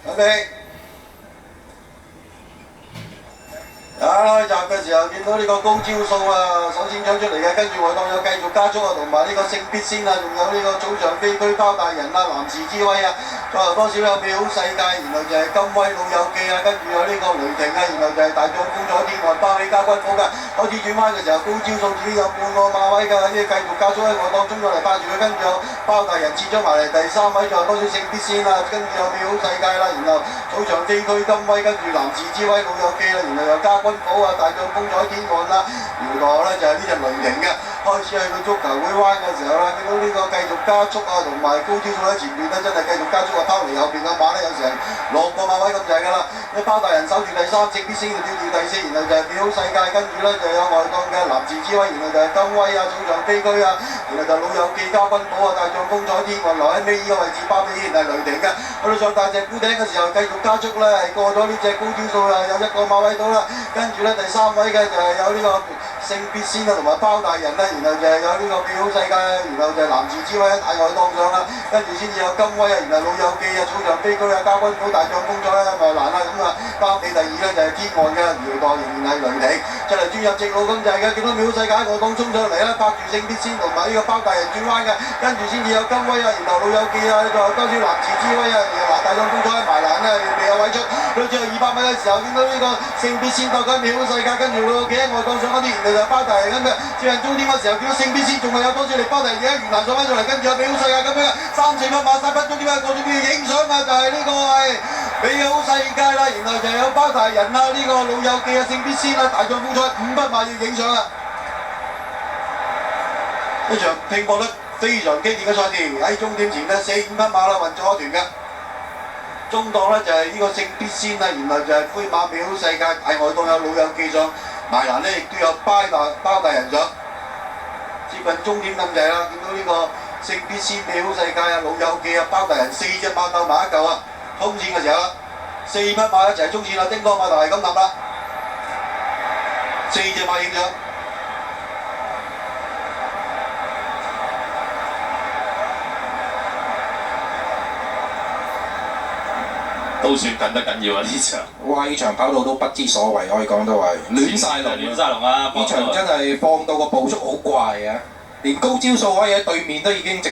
準備。開閘嘅時候見到呢個高招數啊，首先搶出嚟嘅，跟住外檔有繼續加速啊，同埋呢個聖必仙啊，仲有呢個早上飛區包大人啊，男士之威啊，再後多少有美好世界，然後就係金威老友記啊，跟住有呢個雷霆啊，然後就係大將風彩天外包起加軍火嘅，開始轉彎嘅時候高招數自己有半個馬位㗎，呢繼續加速喺外檔衝咗嚟霸住佢，跟住有包大人切咗埋嚟第三位，再後多少聖必仙啊，跟住有美好世界啦，然後早上飛區金威，跟住男士之威老友記啦，然後又加軍火啊，大將風彩天外啦，原來咧就係呢隻雷霆嘅。開始去到足球會彎嘅時候啦，見到呢個繼續加速啊，同埋高招數喺前面咧，真係繼續加速啊，拋離後邊嘅馬咧有成6個馬位咁滯㗎啦。一包大人守住第三，聖必仙就跳住第四，然後就係美好世界，跟住咧就有外檔嘅男士之威，然後就係金威啊，早上飛區啊，然後就老友記加軍寶啊，大將風彩天外留喺尾依個位置，包尾依然係雷霆嘅。去到上大隻沽頂嘅時候，繼續加速咧，係過咗呢隻高招數啊，有1個馬位到啦。跟住咧第三位嘅就係有呢個聖必仙啊，同埋包大人啦，然後就係有呢個美好世界，然後就係男士之威喺大外檔上啦，跟住先至有金威啊，然後老友記啊，早上飛區啊，加軍寶大將風彩啊，咪難啦咁啊，包尾第二咧就係天外嘅搖盪仍然係雷霆，出嚟轉入直路咁滯嘅，見到美好世界喺外檔衝上嚟啦，拍住聖必仙同埋呢個包大人轉彎嘅，跟住先至有金威啊，然後老友記啊，再多少男士之威啊，然後大將風彩埋欄啊，未有位出，到最後200米嘅時候見到呢個聖必仙鬥緊美好世界，跟住老友記喺外檔上嗰啲，然後就包大人咁嘅，接近終點嘅時候見到聖必仙仲係有多少力，包大人而家原欄上翻上嚟，跟住有美好世界咁樣3、4匹馬3分鐘點解過咗邊影相啊？就係呢個係美好世界啦，然後就有包大人啊，呢個老友記啊，聖必仙啊，大將風彩5匹馬要影相啦。一場拼搏得非常激烈嘅賽事，喺終點前呢4、5匹馬啦運咗一團嘅。中檔呢就係呢個聖必仙啊，然後就係灰馬美好世界，大外檔有老友記上，埋欄呢亦都有包大人上。接近終點咁滯啦，見到呢個聖必仙美好世界啊，老友記啊，包大人4隻馬鬥埋一嚿啊，衝線嘅時候啦，4匹馬一齊衝線啦，叮當馬頭係咁立啦，4隻馬影相。都算近得緊要啊！呢場，哇！呢場跑到都不知所謂，可以講到係亂晒龍。亂晒龍啊！呢場真係放到個步速好怪啊！連高招數可以喺對面都已經直